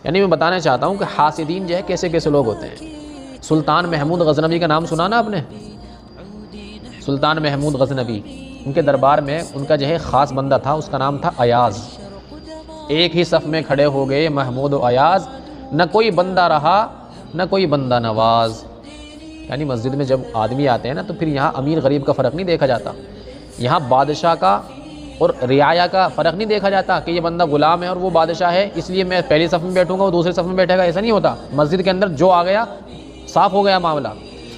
یعنی میں بتانا چاہتا ہوں کہ حاسدین جو ہے کیسے کیسے لوگ ہوتے ہیں۔ سلطان محمود غزنوی کا نام سنا نا آپ نے؟ سلطان محمود غزنوی، ان کے دربار میں ان کا جو ہے خاص بندہ تھا، اس کا نام تھا ایاز۔ ایک ہی صف میں کھڑے ہو گئے محمود و ایاز، نہ کوئی بندہ رہا نہ کوئی بندہ نواز۔ یعنی مسجد میں جب آدمی آتے ہیں نا تو پھر یہاں امیر غریب کا فرق نہیں دیکھا جاتا، یہاں بادشاہ کا اور رعایا کا فرق نہیں دیکھا جاتا کہ یہ بندہ غلام ہے اور وہ بادشاہ ہے اس لیے میں پہلی صف میں بیٹھوں گا وہ دوسرے صف میں بیٹھے گا، ایسا نہیں ہوتا۔ مسجد کے اندر جو آ گیا صاف ہو گیا معاملہ۔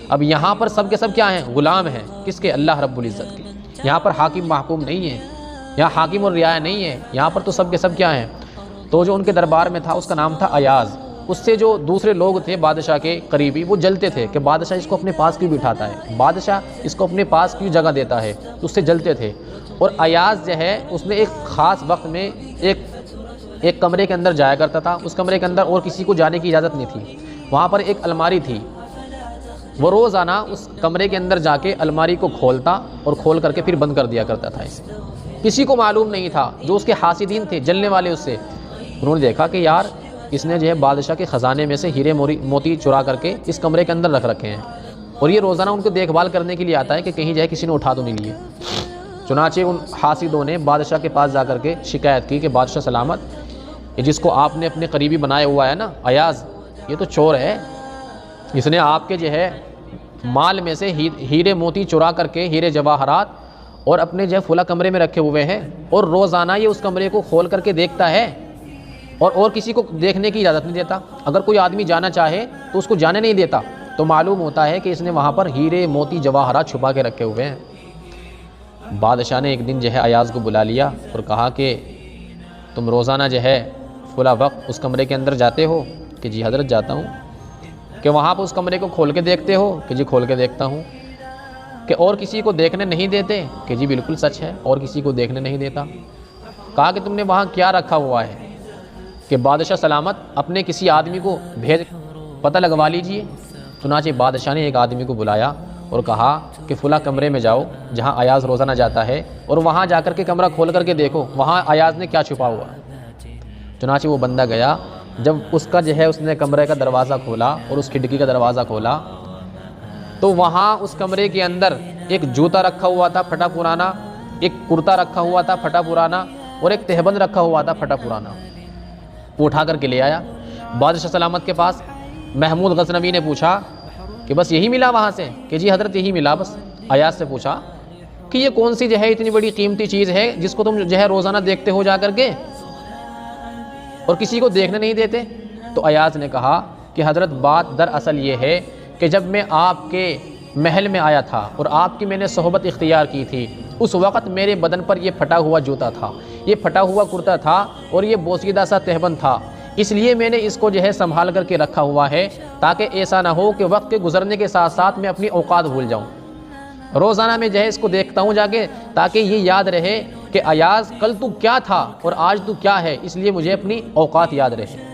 اب یہاں پر سب کے سب کیا ہیں؟ غلام ہیں۔ کس کے؟ اللہ رب العزت کے۔ یہاں پر حاکم محکوم نہیں ہے، یہاں حاکم اور رعایا نہیں ہے، یہاں پر تو سب کے سب کیا ہیں؟ تو جو ان کے دربار میں تھا اس کا نام تھا ایاز۔ اس سے جو دوسرے لوگ تھے بادشاہ کے قریبی وہ جلتے تھے کہ بادشاہ اس کو اپنے پاس کیوں بٹھاتا ہے، بادشاہ اس کو اپنے پاس کیوں جگہ دیتا ہے، تو اس سے جلتے تھے۔ اور ایاز جو ہے اس نے ایک خاص وقت میں ایک کمرے کے اندر جایا کرتا تھا، اس کمرے کے اندر اور کسی کو جانے کی اجازت نہیں تھی۔ وہاں پر ایک الماری تھی، وہ روزانہ اس کمرے کے اندر جا کے الماری کو کھولتا اور کھول کر کے پھر بند کر دیا کرتا تھا اسے۔ کسی کو معلوم نہیں تھا، جو اس کے حاسدین تھے جلنے والے اس سے، انہوں نے دیکھا کہ یار اس نے جو ہے بادشاہ کے خزانے میں سے ہیرے موتی چرا کر کے اس کمرے کے اندر رکھ رکھے ہیں، اور یہ روزانہ ان کو دیکھ بھال کرنے کے لیے آتا ہے کہ کہیں جائے کسی نے اٹھا تو نہیں لیے۔ چنانچہ ان حاسدوں نے بادشاہ کے پاس جا کر کے شکایت کی کہ بادشاہ سلامت، یہ جس کو آپ نے اپنے قریبی بنایا ہوا ہے نا ایاز، یہ تو چور ہے، اس نے آپ کے جو ہے مال میں سے ہیرے موتی چرا کر کے ہیرے جواہرات اور اپنے جو ہے فلاں کمرے میں رکھے ہوئے ہیں، اور روزانہ یہ اس کمرے کو کھول کر کے دیکھتا ہے اور کسی کو دیکھنے کی اجازت نہیں دیتا۔ اگر کوئی آدمی جانا چاہے تو اس کو جانے نہیں دیتا، تو معلوم ہوتا ہے کہ اس نے وہاں پر ہیرے موتی جواہرات چھپا کے رکھے ہوئے ہیں۔ بادشاہ نے ایک دن جو ہے ایاز کو بلا لیا اور کہا کہ تم روزانہ جو ہے فلاں وقت اس کمرے کے اندر جاتے ہو؟ کہ جی حضرت جاتا ہوں۔ کہ وہاں پر اس کمرے کو کھول کے دیکھتے ہو؟ کہ جی کھول کے دیکھتا ہوں۔ کہ اور کسی کو دیکھنے نہیں دیتے؟ کہ جی بالکل سچ ہے، اور کسی کو دیکھنے نہیں دیتا۔ کہا کہ تم نے وہاں کیا رکھا ہوا ہے؟ کہ بادشاہ سلامت اپنے کسی آدمی کو بھیج پتہ لگوا لیجئے۔ چنانچہ بادشاہ نے ایک آدمی کو بلایا اور کہا کہ فلاں کمرے میں جاؤ جہاں ایاز روزانہ جاتا ہے، اور وہاں جا کر کے کمرہ کھول کر کے دیکھو وہاں ایاز نے کیا چھپا ہوا ہے۔ چنانچہ وہ بندہ گیا، جب اس کا جو ہے اس نے کمرے کا دروازہ کھولا اور اس کھڑکی کا دروازہ کھولا تو وہاں اس کمرے کے اندر ایک جوتا رکھا ہوا تھا پھٹا پرانا، ایک کرتا رکھا ہوا تھا پھٹا پرانا، اور ایک تہبند رکھا ہوا تھا پھٹا پرانا۔ وہ اٹھا کر کے لے آیا بادشاہ سلامت کے پاس۔ محمود غزنوی نے پوچھا کہ بس یہی ملا وہاں سے؟ کہ جی حضرت یہی ملا بس۔ ایاز سے پوچھا کہ یہ کون سی جو ہے اتنی بڑی قیمتی چیز ہے جس کو تم جو ہے روزانہ دیکھتے ہو جا کر کے اور کسی کو دیکھنے نہیں دیتے؟ تو ایاز نے کہا کہ حضرت بات دراصل یہ ہے کہ جب میں آپ کے محل میں آیا تھا اور آپ کی میں نے صحبت اختیار کی تھی، اس وقت میرے بدن پر یہ پھٹا ہوا جوتا تھا، یہ پھٹا ہوا کرتا تھا اور یہ بوسیدہ سا تہبند تھا، اس لیے میں نے اس کو جو ہے سنبھال کر کے رکھا ہوا ہے تاکہ ایسا نہ ہو کہ وقت کے گزرنے کے ساتھ ساتھ میں اپنی اوقات بھول جاؤں۔ روزانہ میں جو ہے اس کو دیکھتا ہوں جا کے تاکہ یہ یاد رہے کہ ایاز کل تو کیا تھا اور آج تو کیا ہے، اس لیے مجھے اپنی اوقات یاد رہے۔